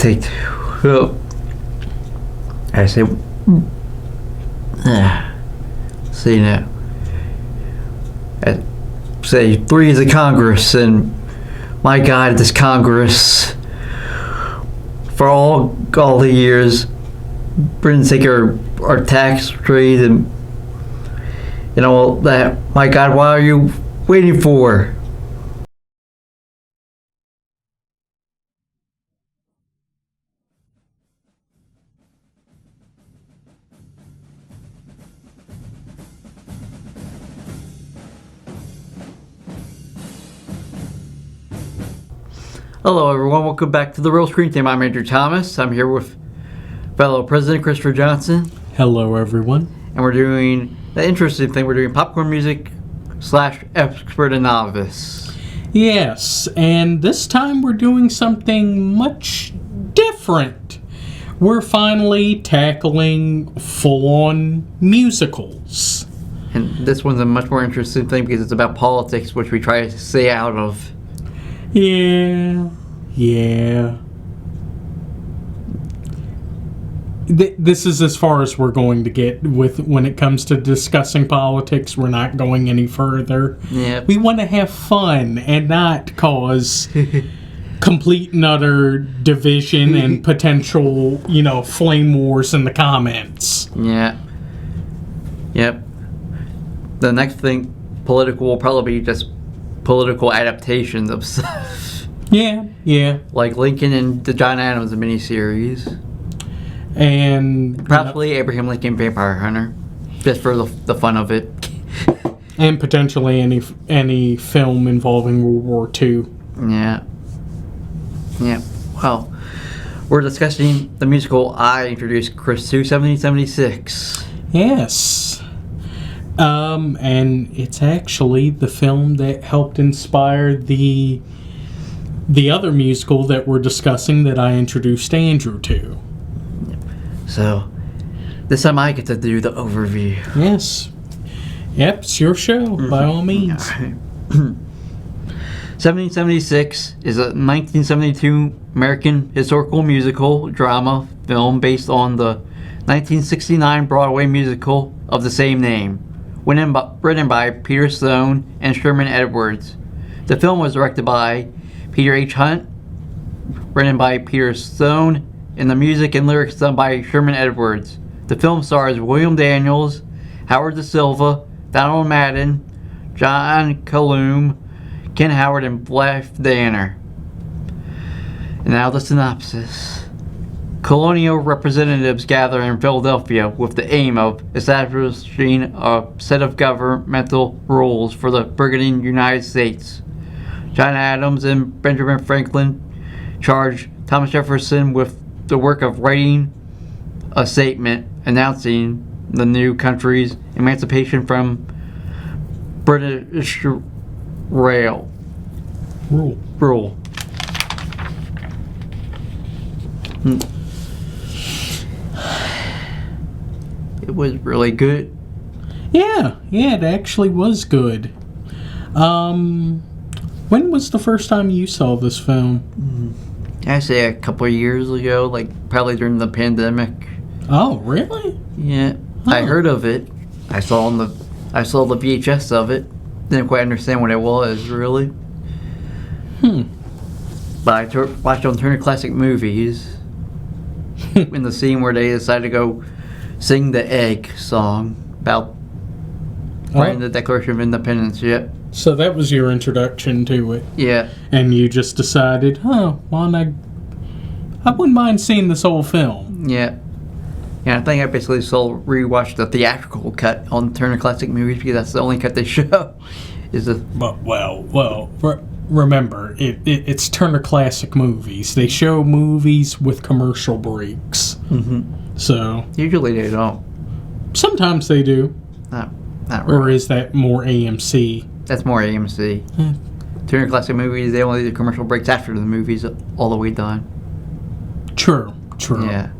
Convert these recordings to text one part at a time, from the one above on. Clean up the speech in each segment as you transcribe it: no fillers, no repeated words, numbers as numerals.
Take two. I say, see now. I say 3 is a Congress, and my God, this Congress, for all the years, Britain take our tax rate and all that. My God, what are you waiting for? Hello everyone, welcome back to the Real Screen Time. I'm Andrew Thomas. I'm here with fellow President Christopher Johnson. Hello everyone. And we're doing the interesting thing, we're doing popcorn music / expert and novice. Yes, and this time we're doing something much different. We're finally tackling full-on musicals. And this one's a much more interesting thing because it's about politics, which we try to stay out of. Yeah. This is as far as we're going to get with when it comes to discussing politics. We're not going any further. Yep. We want to have fun and not cause complete and utter division and potential, flame wars in the comments. Yeah. Yep. The next thing, political, will probably be just political adaptations of stuff. Yeah. Like Lincoln and the John Adams miniseries. And probably Abraham Lincoln Vampire Hunter. Just for the fun of it. And potentially any film involving World War II. Yeah. Well, we're discussing the musical I introduced Chris to, 1776. Yes. And it's actually the film that helped inspire the other musical that we're discussing that I introduced Andrew to. So, this time I get to do the overview. Yes. Yep, it's your show, by all means. 1776 is a 1972 American historical musical drama film based on the 1969 Broadway musical of the same name, written by Peter Stone and Sherman Edwards. The film was directed by Peter H. Hunt, written by Peter Stone, and the music and lyrics done by Sherman Edwards. The film stars William Daniels, Howard Da Silva, Donald Madden, John Callum, Ken Howard, and Blythe Danner. And now the synopsis. Colonial representatives gather in Philadelphia with the aim of establishing a set of governmental rules for the burgeoning United States. John Adams and Benjamin Franklin charge Thomas Jefferson with the work of writing a statement announcing the new country's emancipation from British rule. It was really good. Yeah, it actually was good. When was the first time you saw this film? I say a couple of years ago, probably during the pandemic. Oh, really? Yeah, huh. I heard of it. I saw the VHS of it. Didn't quite understand what it was, really. But I watched it on Turner Classic Movies. In the scene where they decided to go sing the Egg song about writing the Declaration of Independence. Yep. So that was your introduction to it. Yeah. And you just decided, I wouldn't mind seeing this whole film. Yeah. Yeah, I think I basically rewatched the theatrical cut on Turner Classic Movies because that's the only cut they show. Remember, it's Turner Classic Movies. They show movies with commercial breaks. So usually they don't. Sometimes they do. Not really. Or is that more AMC? That's more AMC. Turner Classic Movies, they only do commercial breaks after the movie's all the way done. True. Yeah.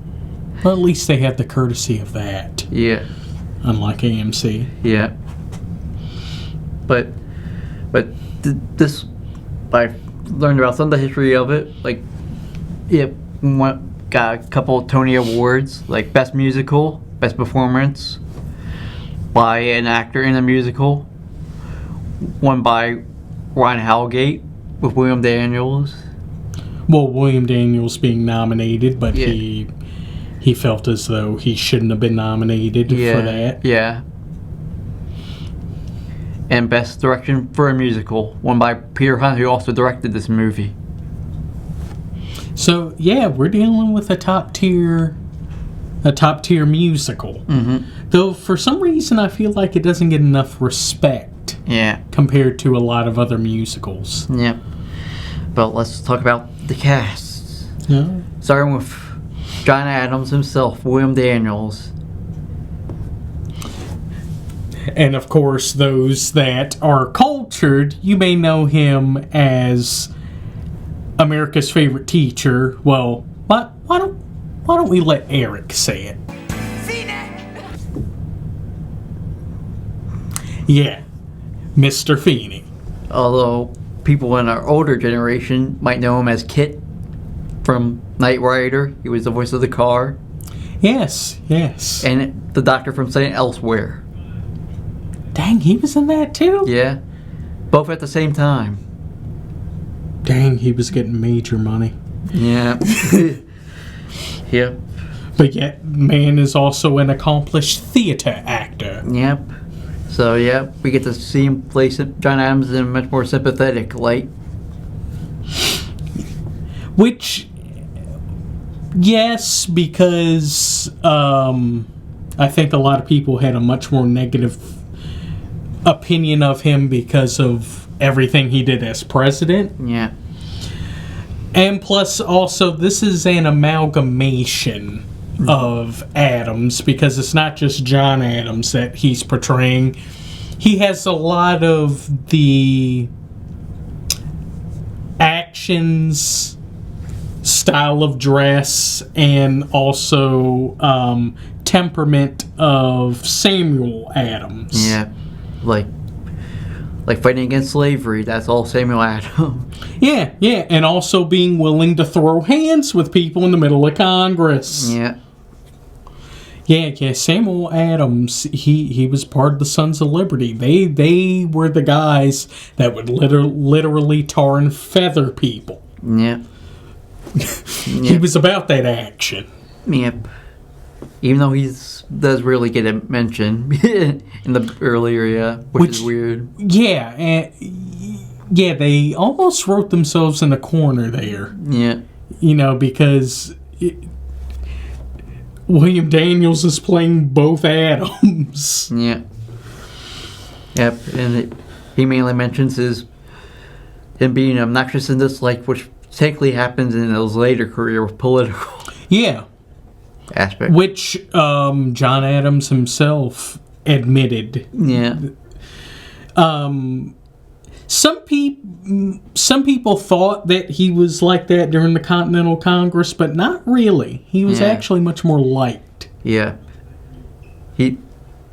Well, at least they have the courtesy of that. Yeah. Unlike AMC. Yeah. But this, I learned about some of the history of it. got a couple of Tony Awards, like Best Musical, Best Performance by an actor in a musical. One by Ron Howgate with William Daniels. Well, William Daniels being nominated, but he felt as though he shouldn't have been nominated for that. Yeah. And Best Direction for a Musical, one by Peter Hunt, who also directed this movie. So yeah, we're dealing with a top tier musical. Mm-hmm. Though for some reason I feel like it doesn't get enough respect. Yeah. Compared to a lot of other musicals. Yeah. But let's talk about the cast. Yeah. Starting with John Adams himself, William Daniels. And of course, those that are cultured, you may know him as America's favorite teacher. Well, why don't we let Eric say it? Yeah, Mr. Feeney. Although people in our older generation might know him as Kit from Knight Rider. He was the voice of the car. Yes. And the doctor from St. Elsewhere. Dang, he was in that too? Yeah. Both at the same time. Dang, he was getting major money. Yeah. Yep. But yet, man is also an accomplished theater actor. Yep. So, yeah, we get to see him play John Adams in a much more sympathetic light. Which, yes, because I think a lot of people had a much more negative opinion of him because of everything he did as president. Yeah. And plus, also, this is an amalgamation of Adams, because it's not just John Adams that he's portraying. He has a lot of the actions, style of dress, and also temperament of Samuel Adams. Yeah. Like fighting against slavery, that's all Samuel Adams. Yeah, and also being willing to throw hands with people in the middle of Congress. Yeah. Yeah, Samuel Adams, he was part of the Sons of Liberty. They were the guys that would literally tar and feather people. Yeah. He was about that action. Yep. Even though he does really get a mention in the earlier, which is weird. Yeah, and they almost wrote themselves in a corner there. Yeah. You know, because William Daniels is playing both Adams. Yeah. Yep, and he mainly mentions him being obnoxious and disliked, which technically happens in his later career with political. Yeah. Aspect. Which John Adams himself admitted. Yeah. Some people thought that he was like that during the Continental Congress, but not really. He was actually much more liked. Yeah. He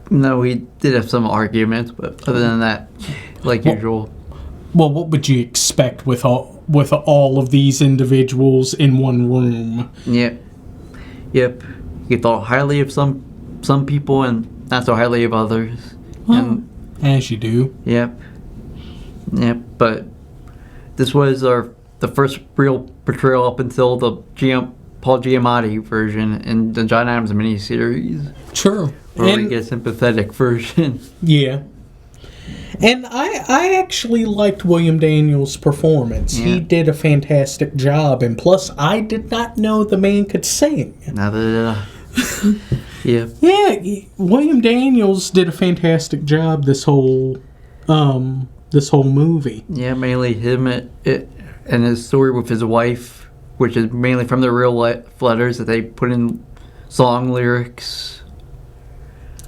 did have some arguments, but other than that, usual. Well, what would you expect with all of these individuals in one room? Yep. He thought highly of some people and not so highly of others. Well, as you do. Yep. But this was the first real portrayal up until the Paul Giamatti version in the John Adams miniseries. Sure. Where we get a sympathetic version. Yeah. And I actually liked William Daniels' performance. Yeah. He did a fantastic job, and plus, I did not know the man could sing. Neither did I. Yeah. Yeah, William Daniels did a fantastic job this whole movie. Yeah, mainly him and his story with his wife, which is mainly from the real life letters that they put in song lyrics.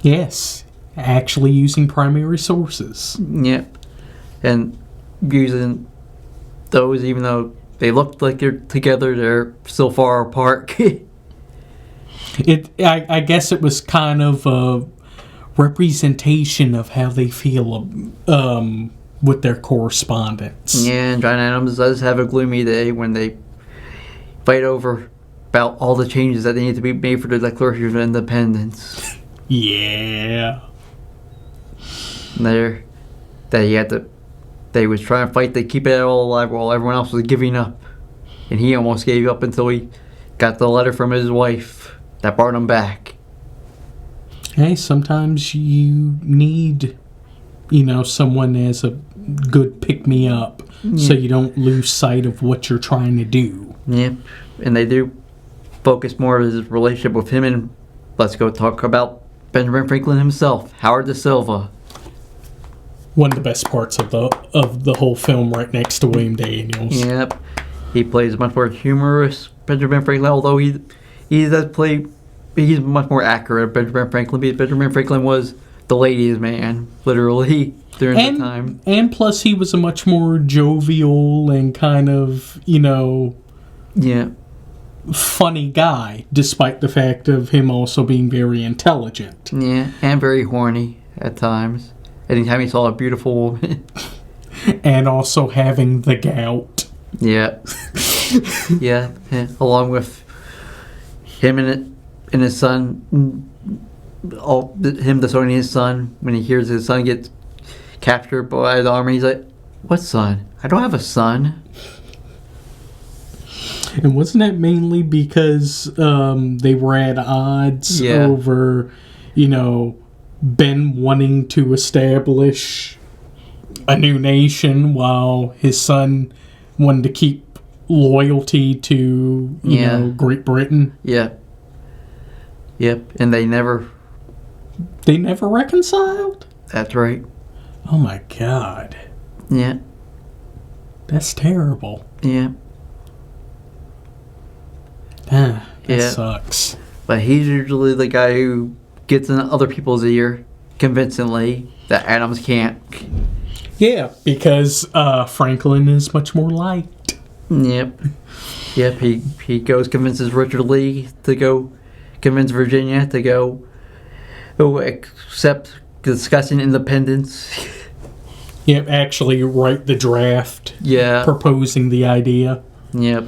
Yes. Actually using primary sources. Yep. And using those, even though they look like they're together, they're still far apart. I guess it was kind of a representation of how they feel with their correspondence. Yeah, and John Adams does have a gloomy day when they fight over about all the changes that need to be made for the Declaration of Independence. Yeah. There, that he had to, they was trying to fight to keep it all alive while everyone else was giving up, and he almost gave up until he got the letter from his wife that brought him back. Hey, sometimes you need, someone as a good pick-me-up so you don't lose sight of what you're trying to do. Yep, and they do focus more of his relationship with him, and let's go talk about Benjamin Franklin himself, Howard Da Silva. One of the best parts of the whole film, right next to William Daniels. Yep, he plays much more humorous Benjamin Franklin, although he does play. He's much more accurate, Benjamin Franklin, because Benjamin Franklin was the ladies' man, literally, during the time. And plus, he was a much more jovial and kind of, funny guy, despite the fact of him also being very intelligent. Yeah, and very horny at times. Anytime he saw a beautiful woman. And also having the gout. Yeah. Yeah, along with him and his son, him disowning his son when he hears his son get captured by the army. He's like, "What son? I don't have a son." And wasn't that mainly because they were at odds over, Ben wanting to establish a new nation while his son wanted to keep loyalty to, Great Britain? Yeah. Yep, and they never reconciled? That's right. Oh my God. Yeah. That's terrible. Yeah. That sucks. But he's usually the guy who gets in other people's ear convincingly that Adams can't. Yeah, because Franklin is much more liked. Yep. Yep, he goes, convinces Richard Lee to go convince Virginia to go accept discussing independence. Yep, actually write the draft. Yeah. Proposing the idea. Yep.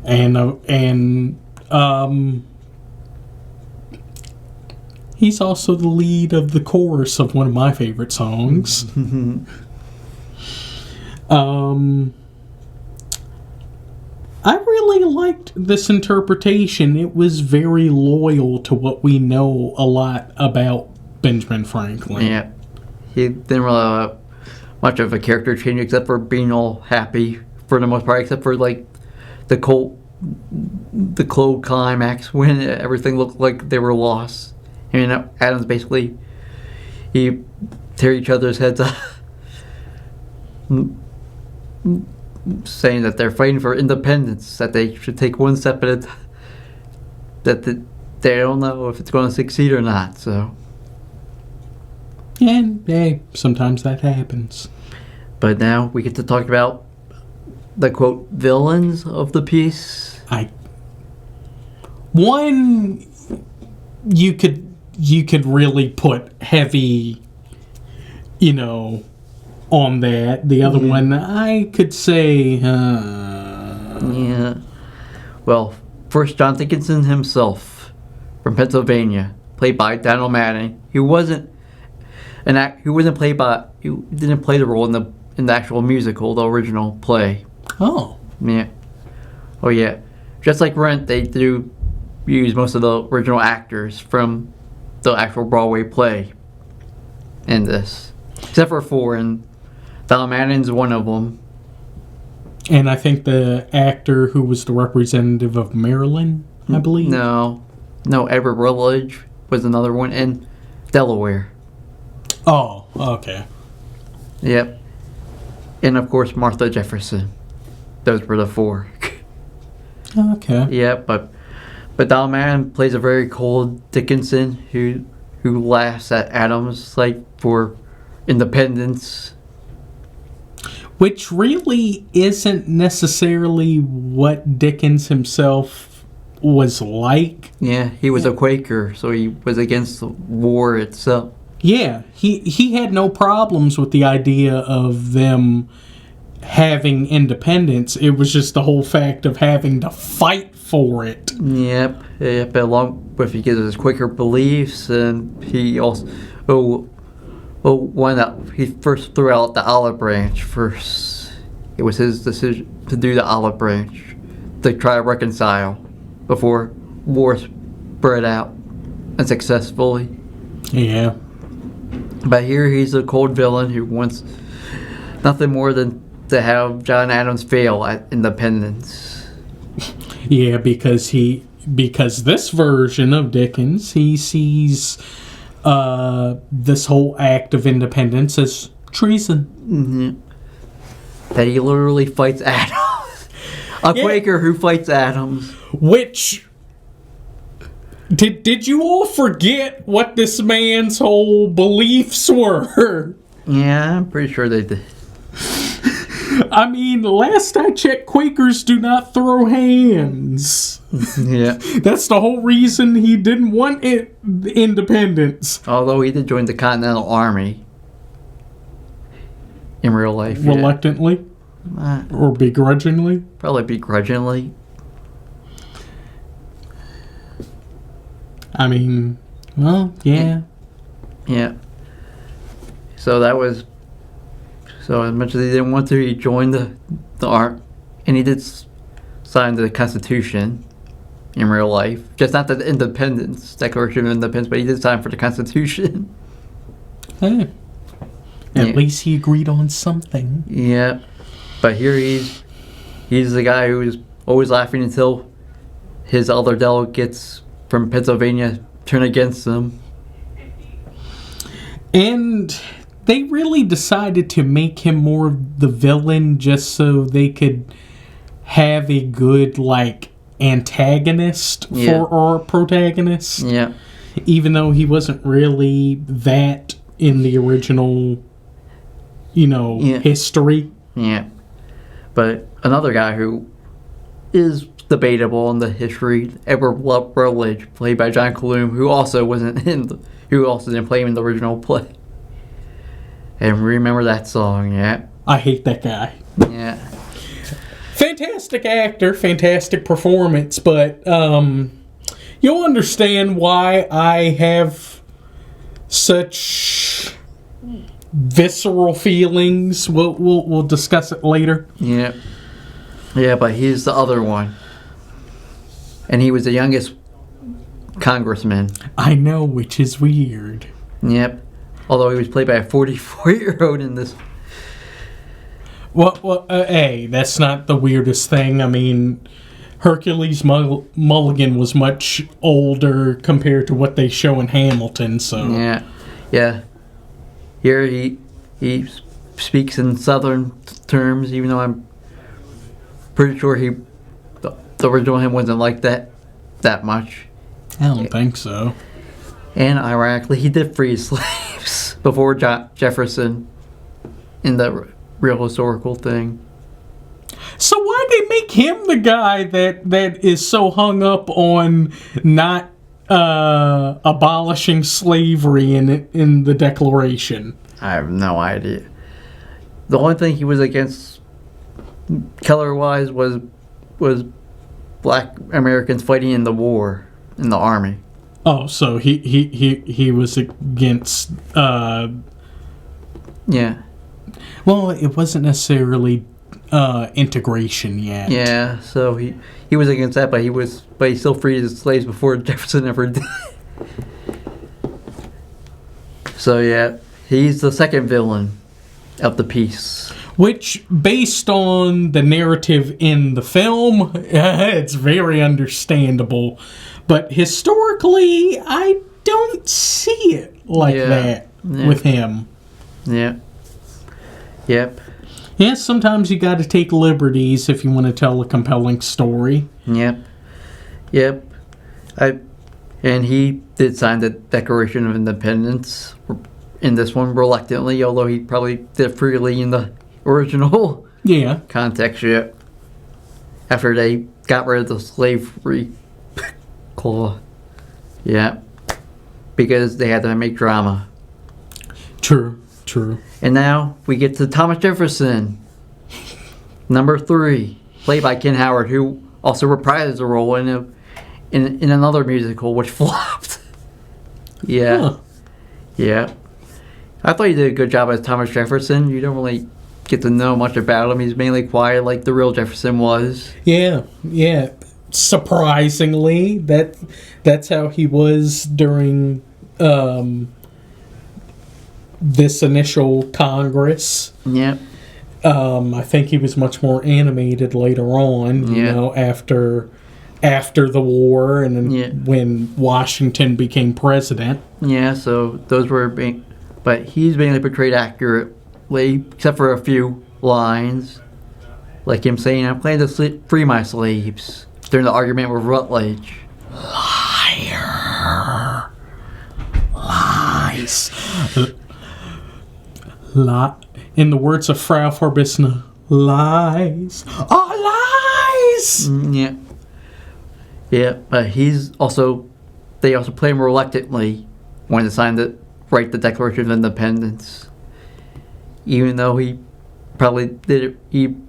And he's also the lead of the chorus of one of my favorite songs. I really liked this interpretation. It was very loyal to what we know a lot about Benjamin Franklin. Yeah. He didn't really have much of a character change except for being all happy for the most part, except for like the cold climax when everything looked like they were lost. I mean, Adams basically, he tear each other's heads off, saying that they're fighting for independence, that they should take one step at a time, that they don't know if it's going to succeed or not. So, and hey, sometimes that happens. But now we get to talk about the quote villains of the piece. One you could really put heavy, on that. The other one, I could say, Yeah. Well, first, John Dickinson himself, from Pennsylvania, played by Donald Madden. He didn't play the role in the actual musical, the original play. Oh. Yeah. Oh yeah. Just like Rent, they do use most of the original actors from the actual Broadway play in this, except for 4, and Donald Madden's one of them. And I think the actor who was the representative of Maryland, I believe. No, Edward Rutledge was another one in Delaware. Oh, okay. Yep. And of course Martha Jefferson. Those were the 4. Okay. Yeah, but Donald Madden plays a very cold Dickinson who laughs at Adams like for independence. Which really isn't necessarily what Dickens himself was like. Yeah, he was a Quaker, so he was against the war itself. Yeah, he had no problems with the idea of them, having independence. It was just the whole fact of having to fight for it. Yep. Along with his Quaker beliefs, and he also he first threw out the olive branch first. It was his decision to do the olive branch to try to reconcile before war spread out unsuccessfully. Yeah. But here he's a cold villain who wants nothing more than to have John Adams fail at independence. Yeah, because this version of Dickens, he sees this whole act of independence as treason. Mm-hmm. That he literally fights Adams. A Quaker who fights Adams. Which... Did you all forget what this man's whole beliefs were? Yeah, I'm pretty sure they did. I mean, last I checked, Quakers do not throw hands. Yeah. That's the whole reason he didn't want independence. Although he did join the Continental Army in real life. Reluctantly? Yeah. Or begrudgingly? Probably begrudgingly. I mean, well, yeah. Yeah. So that was... So as much as he didn't want to, he joined the army, and he did sign the Constitution in real life. Just not the Independence, Declaration of Independence, but he did sign for the Constitution. Hey. At least he agreed on something. Yeah. But here he's the guy who's always laughing until his other delegates from Pennsylvania turn against him. And they really decided to make him more of the villain just so they could have a good, antagonist for our protagonist. Yeah. Even though he wasn't really that in the original, history. Yeah. But another guy who is debatable in the history, Edward Rutledge, played by John Coloom, who also didn't play him in the original play. And remember that song, yeah? I hate that guy. Yeah. Fantastic actor, fantastic performance, but you'll understand why I have such visceral feelings. We'll discuss it later. Yeah. Yeah, but he's the other one. And he was the youngest congressman. I know, which is weird. Yep. Although he was played by a 44-year-old in this. Well, hey, that's not the weirdest thing. I mean, Hercules Mulligan was much older compared to what they show in Hamilton, so... Yeah. Yeah. Here he speaks in Southern terms, even though I'm pretty sure the original him wasn't like that much. I don't think so. And ironically, he did free slaves before Jefferson in the real historical thing. So why they make him the guy that is so hung up on not abolishing slavery in the Declaration? I have no idea. The only thing he was against color-wise was black Americans fighting in the war in the army. Oh, so he was against. Yeah. Well, it wasn't necessarily integration yet. Yeah, so he was against that, but he still freed his slaves before Jefferson ever did. So yeah, he's the second villain of the piece. Which, based on the narrative in the film, it's very understandable. But historically, I don't see it like that with him. Yeah. Yep. Yes, sometimes you got to take liberties if you want to tell a compelling story. Yep. And he did sign the Declaration of Independence in this one reluctantly, although he probably did freely in the original context. Yeah. After they got rid of the slavery clause. Yeah. Because they had to make drama. True. And now we get to Thomas Jefferson. Number 3, played by Ken Howard, who also reprised the role in another musical, which flopped. Yeah. Huh. Yeah. I thought he did a good job as Thomas Jefferson. You don't really get to know much about him. He's mainly quiet like the real Jefferson was. Yeah. Surprisingly, that's how he was during this initial Congress. Yep. I think he was much more animated later on, you know, after the war and then when Washington became president. Yeah, so those were but he's mainly portrayed accurately, except for a few lines, like him saying, "I'm planning to free my slaves," during the argument with Rutledge. Liar. Lies. In the words of Frau Forbissner, lies are lies! Yeah. Yeah, but they also play him reluctantly when they signed to write the Declaration of Independence. Even though he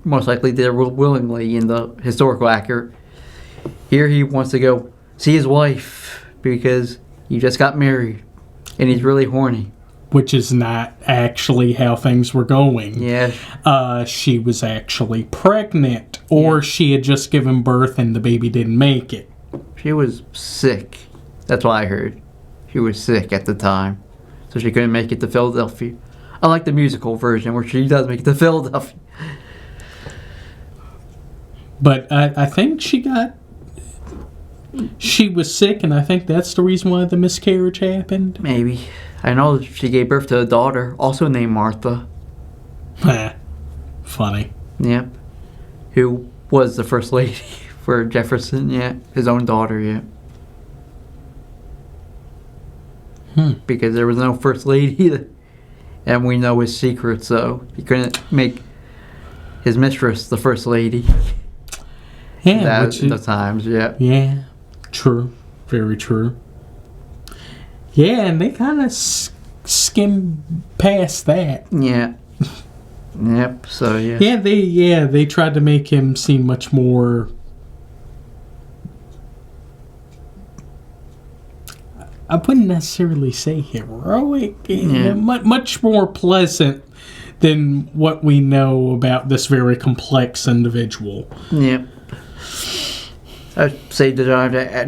most likely did it willingly in the historical accurate. Here he wants to go see his wife because he just got married and he's really horny. Which is not actually how things were going. Yeah. She was actually pregnant, or she had just given birth and the baby didn't make it. She was sick. That's what I heard. She was sick at the time, so she couldn't make it to Philadelphia. I like the musical version where she does make it to Philadelphia. But I think she was sick, and I think that's the reason why the miscarriage happened. Maybe. I know she gave birth to a daughter, also named Martha. Funny. Yep. Who was the first lady for Jefferson, his own daughter, Because there was no first lady, and we know his secret, so he couldn't make his mistress the first lady. Yeah, the times, Yeah, true. Very true. Yeah, and they kind of skim past that. Yeah. Yep. So Yeah, they tried to make him seem much more. I wouldn't necessarily say heroic. Much more pleasant than what we know about this very complex individual. Yep. I'd say the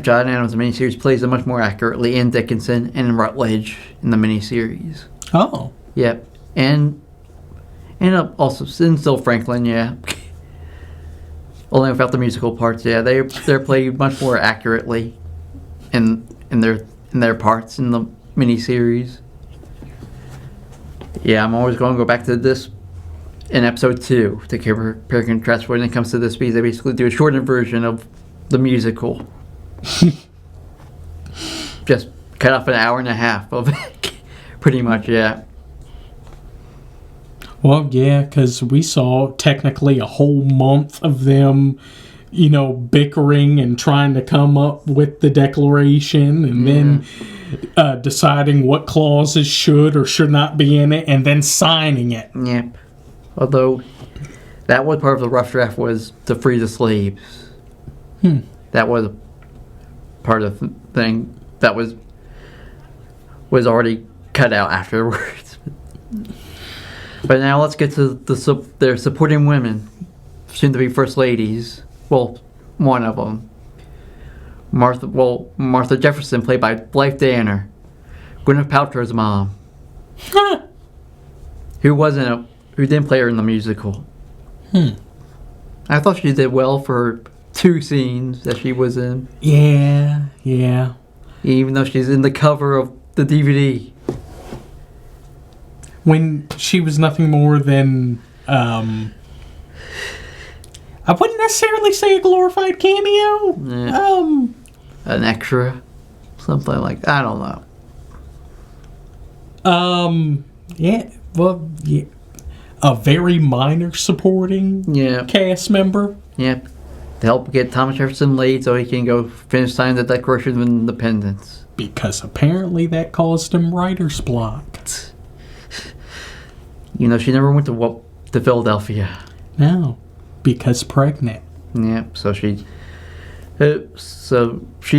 John Adams miniseries plays it much more accurately in Dickinson and in Rutledge in the miniseries. Oh. Yep. And also in Still Franklin, Only without the musical parts, they're played much more accurately in their parts in the miniseries. Yeah, I'm always going to go back to this in episode 2 to compare and contrast when it comes to this piece. They basically do a shortened version of the musical. Just cut off an hour and a half of it. Pretty much, Well, because we saw technically a whole month of them, bickering and trying to come up with the Declaration and then deciding what clauses should or should not be in it and then signing it. Yep. Although that was part of the rough draft was to free the slaves. That was part of the thing that was already cut out afterwards. But now let's get to their supporting women, soon to be first ladies. Well, one of them, Martha Jefferson, played by Blythe Danner, Gwyneth Paltrow's mom, who didn't play her in the musical. I thought she did well for 2 scenes that she was in. Yeah. Even though she's in the cover of the DVD. When she was nothing more than, I wouldn't necessarily say a glorified cameo. An extra. Something like that. I don't know. A very minor supporting cast member. Yep. To help get Thomas Jefferson laid so he can go finish signing the Declaration of Independence. Because apparently that caused him writer's block. She never went to Philadelphia. No. Because pregnant. Yeah, so she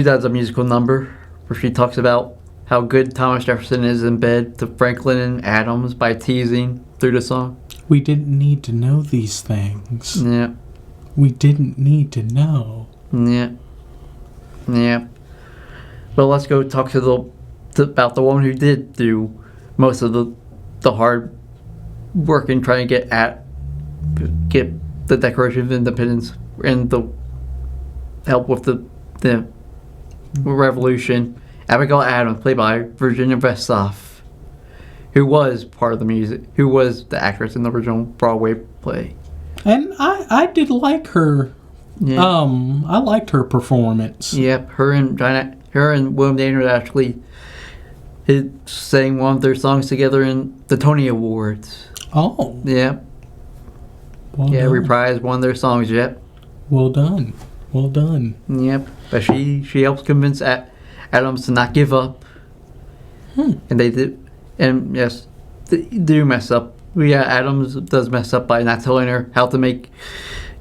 does a musical number where she talks about how good Thomas Jefferson is in bed to Franklin and Adams by teasing through the song. We didn't need to know these things. Yeah. We didn't need to know. Yeah. Yeah. But let's go talk about the woman who did do most of the hard work in trying to get the Declaration of Independence and the help with the revolution. Abigail Adams, played by Virginia Vestoff, who was part of the music, who was the actress in the original Broadway play. And I did like her. Yeah. I liked her performance. Yep, her and William Daniels actually sang one of their songs together in the Tony Awards. Oh. Yep. Well Yeah, done. reprised one of their songs. Yep. Well done. Well done. Yep. But she helps convince Adams to not give up. And they did. And yes, they do mess up. Yeah, Adams does mess up by not telling her how to make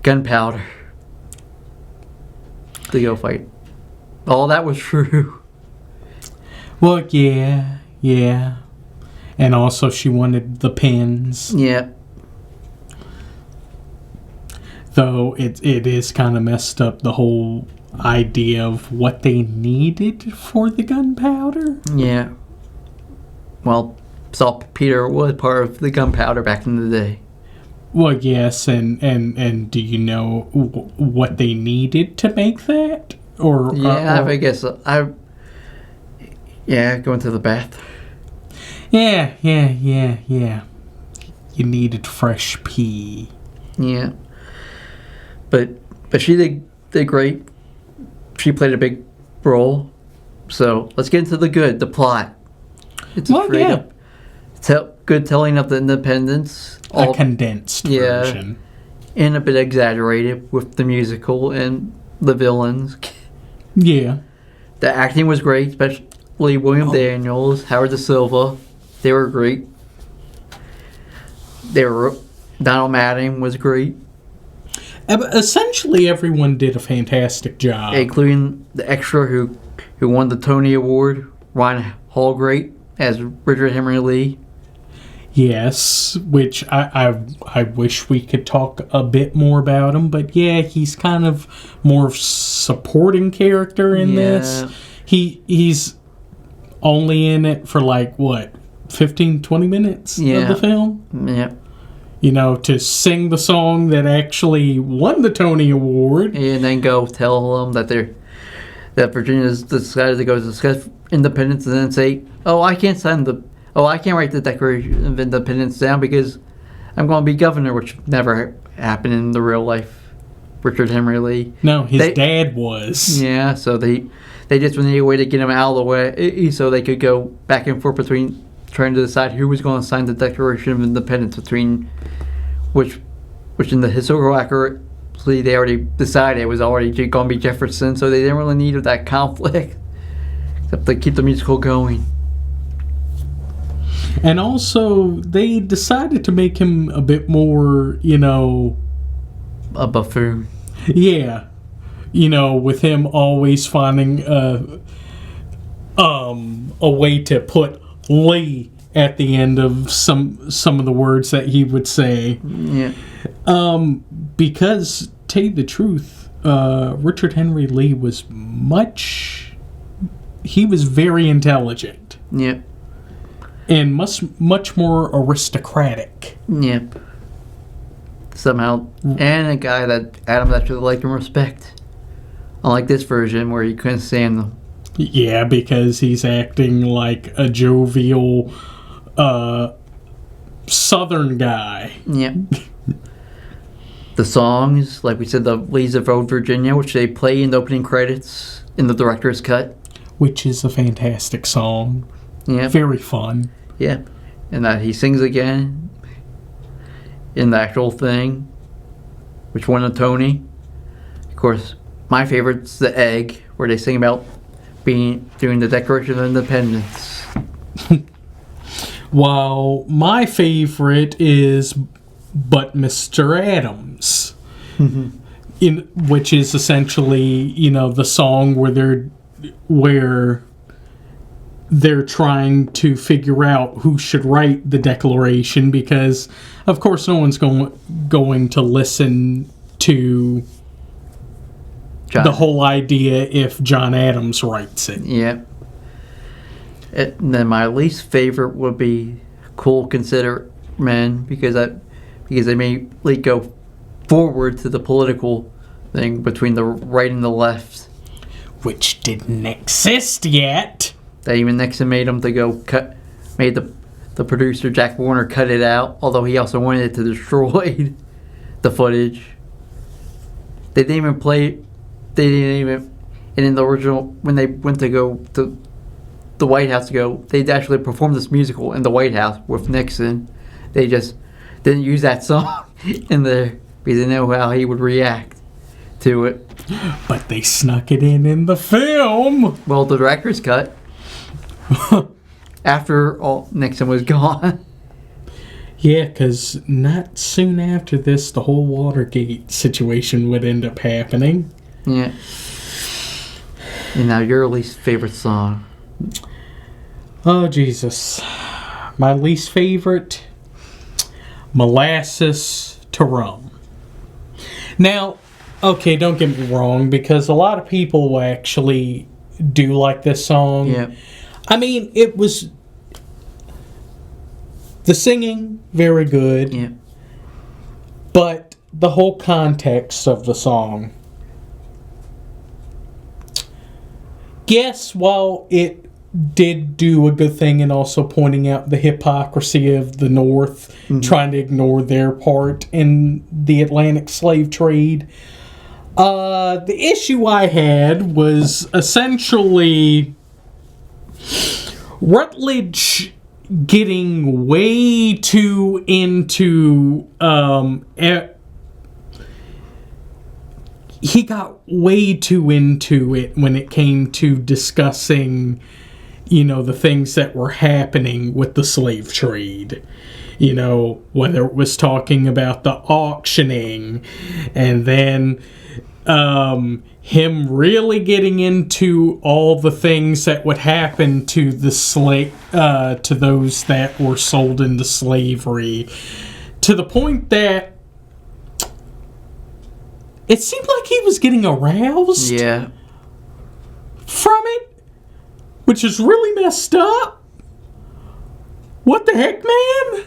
gunpowder to go fight. All that was true. Well, yeah. And also she wanted the pins. Yeah. Though it is kind of messed up, the whole idea of what they needed for the gunpowder. Yeah. Well, saltpeter was part of the gunpowder back in the day. Well, yes, and do you know what they needed to make that? Or Yeah, I guess going to the bath. Yeah. You needed fresh pee. Yeah. But she did great. She played a big role. So let's get into the plot. It's a straight up good telling of the independence. A condensed version. And a bit exaggerated with the musical and the villains. Yeah. The acting was great, especially William Daniels, Howard Da Silva. They were great. Donald Madden was great. Essentially, everyone did a fantastic job. Including the extra who won the Tony Award, Ron Hallgreat, as Richard Henry Lee. Yes, which I wish we could talk a bit more about him, but yeah, he's kind of more of supporting character in this. He's only in it for 15-20 minutes of the film. Yeah. To sing the song that actually won the Tony Award. And then go tell them that Virginia's decided to go discuss independence and then say, I can't write the Declaration of Independence down because I'm going to be governor, which never happened in the real life. Richard Henry Lee. No, his dad was. Yeah, so they just needed a way to get him out of the way so they could go back and forth between trying to decide who was going to sign the Declaration of Independence between which in the historical accuracy they already decided it was already going to be Jefferson, so they didn't really need that conflict except to keep the musical going. And also, they decided to make him a bit more, a buffoon. Yeah. With him always finding a way to put Lee at the end of some of the words that he would say. Yeah. Because, tell you the truth, Richard Henry Lee was very intelligent. Yep. And much more aristocratic. Yep. Somehow, and a guy that Adams actually liked and respect. Unlike this version where he couldn't stand them. Yeah, because he's acting like a jovial Southern guy. Yep. The songs, like we said, the Leaves of Old Virginia, which they play in the opening credits in the director's cut. Which is a fantastic song. Yeah. Very fun. Yeah. And that he sings again in the actual thing, which won a Tony. Of course, my favorite's The Egg, where they sing about doing the Declaration of Independence. While my favorite is But Mr. Adams. which is essentially, the song where they're trying to figure out who should write the Declaration, because of course no one's going to listen to the whole idea if John Adams writes it. Yep. And then my least favorite would be Cool Considerate Men, because they may go forward to the political thing between the right and the left, which didn't exist yet. That even Nixon made them to made the producer Jack Warner cut it out, although he also wanted it to destroy the footage. They didn't even play it. They didn't even, and in the original, when they went to go to the White House they actually performed this musical in the White House with Nixon. They just didn't use that song in there because they know how he would react to it. But they snuck it in the film. Well, the director's cut. After all Nixon was gone. Yeah, because not soon after this, the whole Watergate situation would end up happening. Yeah. And now your least favorite song. Oh, Jesus. My least favorite, Molasses to Rum. Now, okay, don't get me wrong, because a lot of people actually do like this song. Yeah. I mean, it was the singing, very good. Yeah. But the whole context of the song. Yes, while it did do a good thing in also pointing out the hypocrisy of the North, trying to ignore their part in the Atlantic slave trade, the issue I had was essentially Rutledge getting way too into he got way too into it when it came to discussing the things that were happening with the slave trade. Whether it was talking about the auctioning, and then him really getting into all the things that would happen to the to those that were sold into slavery, to the point that it seemed like he was getting aroused. Yeah. From it, which is really messed up. What the heck, man?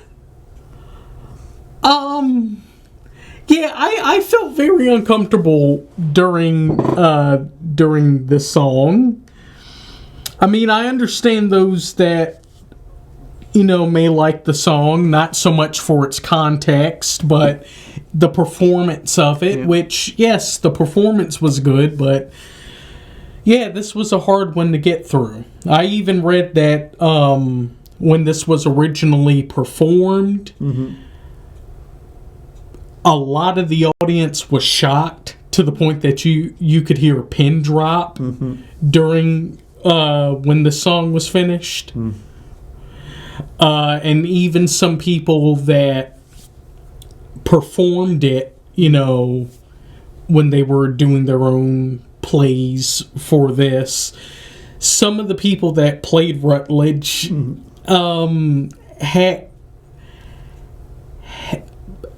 Yeah, I felt very uncomfortable during this song. I mean, I understand those that may like the song, not so much for its context, but the performance of it, which, yes, the performance was good, but yeah, this was a hard one to get through. I even read that when this was originally performed, a lot of the audience was shocked to the point that you could hear a pin drop during when the song was finished. And even some people that performed it, when they were doing their own plays for this, some of the people that played Rutledge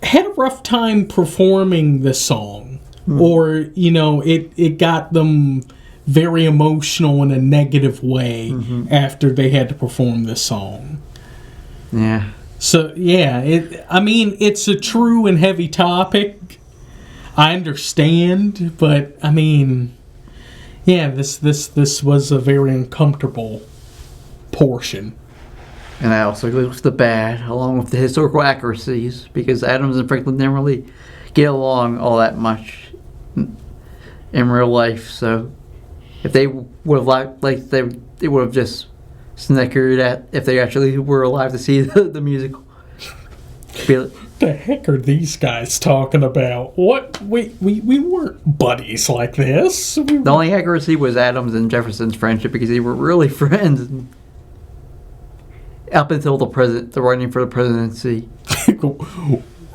had a rough time performing this song, or it got them very emotional in a negative way after they had to perform this song. Yeah. So yeah, it's a true and heavy topic. I understand, but I mean, yeah, this was a very uncomfortable portion. And I also go to the bad, along with the historical accuracies, because Adams and Franklin didn't really get along all that much in real life. So if they would have they would have just snickered at if they actually were alive to see the musical. The heck are these guys talking about? What? We weren't buddies like this. The only accuracy was Adams and Jefferson's friendship, because they were really friends up until the running for the presidency.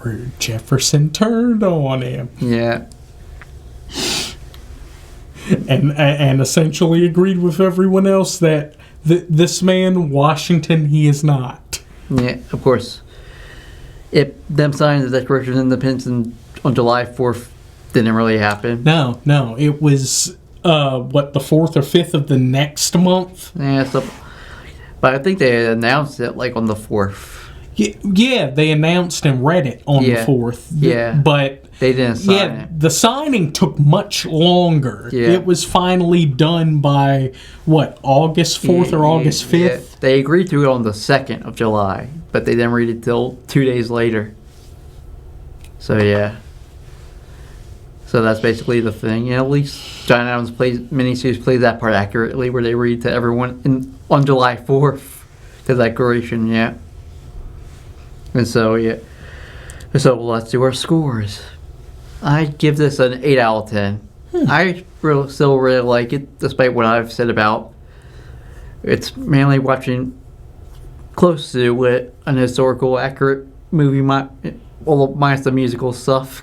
where Jefferson turned on him. Yeah. And essentially agreed with everyone else that this man, Washington, he is not. Yeah, of course. Them signing the Declaration of Independence on July 4th didn't really happen. No. It was, the 4th or 5th of the next month? Yeah, but I think they announced it, like, on the 4th. Yeah, they announced and read it on the 4th. Yeah. But they didn't sign it. The signing took much longer. Yeah. It was finally done by, August 4th or August 5th? Yeah. They agreed to it on the 2nd of July, but they didn't read it till 2 days later. So, yeah. So that's basically the thing. Yeah, at least John Adams' miniseries plays that part accurately, where they read to everyone on July 4th the Declaration, yeah. And so, yeah. So let's do our scores. I give this an 8 out of 10. I still really like it, despite what I've said about it's mainly watching close to it, an historical accurate movie, minus the musical stuff,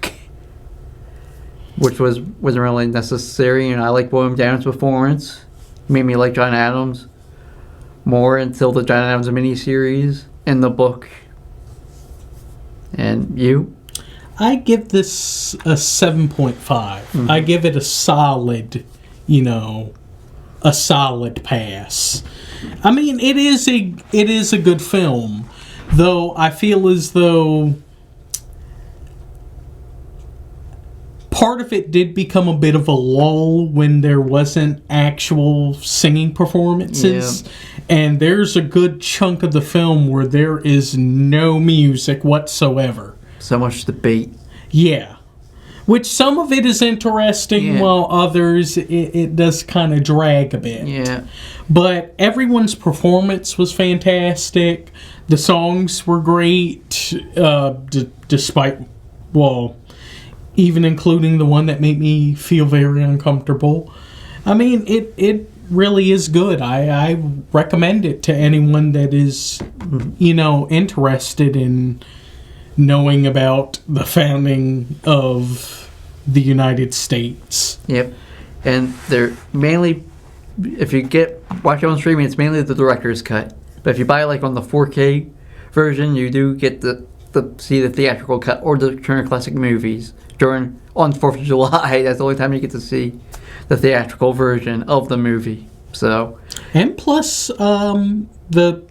which wasn't really necessary. And I like William Down's performance. Made me like John Adams more until the John Adams miniseries and the book. And you? I give this a 7.5. Mm-hmm. I give it a solid, a solid pass. I mean, it is a good film, though I feel as though part of it did become a bit of a lull when there wasn't actual singing performances. Yeah. And there's a good chunk of the film where there is no music whatsoever. So much debate. Yeah. Which some of it is interesting, while others, it does kind of drag a bit. Yeah. But everyone's performance was fantastic. The songs were great, despite, even including the one that made me feel very uncomfortable. I mean, it really is good. I recommend it to anyone that is, interested in knowing about the founding of the United States. Yep. And they're mainly, if you watch it on streaming, it's mainly the director's cut. But if you buy like on the 4K version, you do get to see the theatrical cut or the Turner Classic Movies on 4th of July. That's the only time you get to see the theatrical version of the movie. So, and plus, the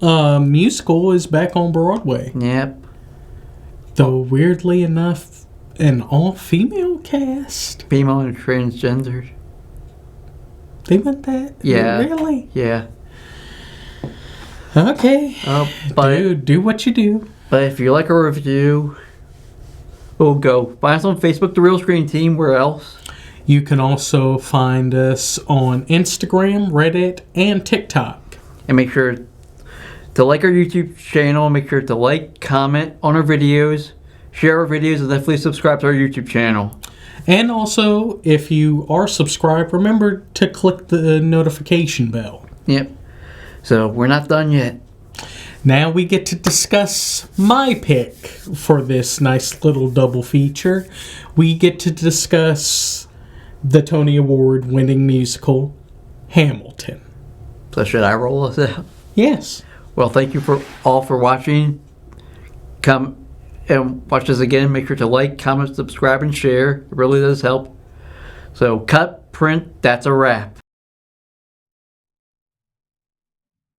musical is back on Broadway. Yep. Though weirdly enough, an all-female cast. Female and transgendered. They went that? Yeah. Really? Yeah. Okay. But do what you do. But if you like our review, we'll go find us on Facebook, The Real Screen Team. Where else? You can also find us on Instagram, Reddit, and TikTok. And make sure to like our YouTube channel. Make sure to like, comment on our videos, share our videos, and definitely subscribe to our YouTube channel. And also, if you are subscribed, remember to click the notification bell. Yep. So, we're not done yet. Now we get to discuss my pick for this nice little double feature. We get to discuss the Tony Award winning musical, Hamilton. So should I roll us out? Yes. Well, thank you all for watching. Come and watch us again. Make sure to like, comment, subscribe, and share. It really does help. So cut, print, that's a wrap.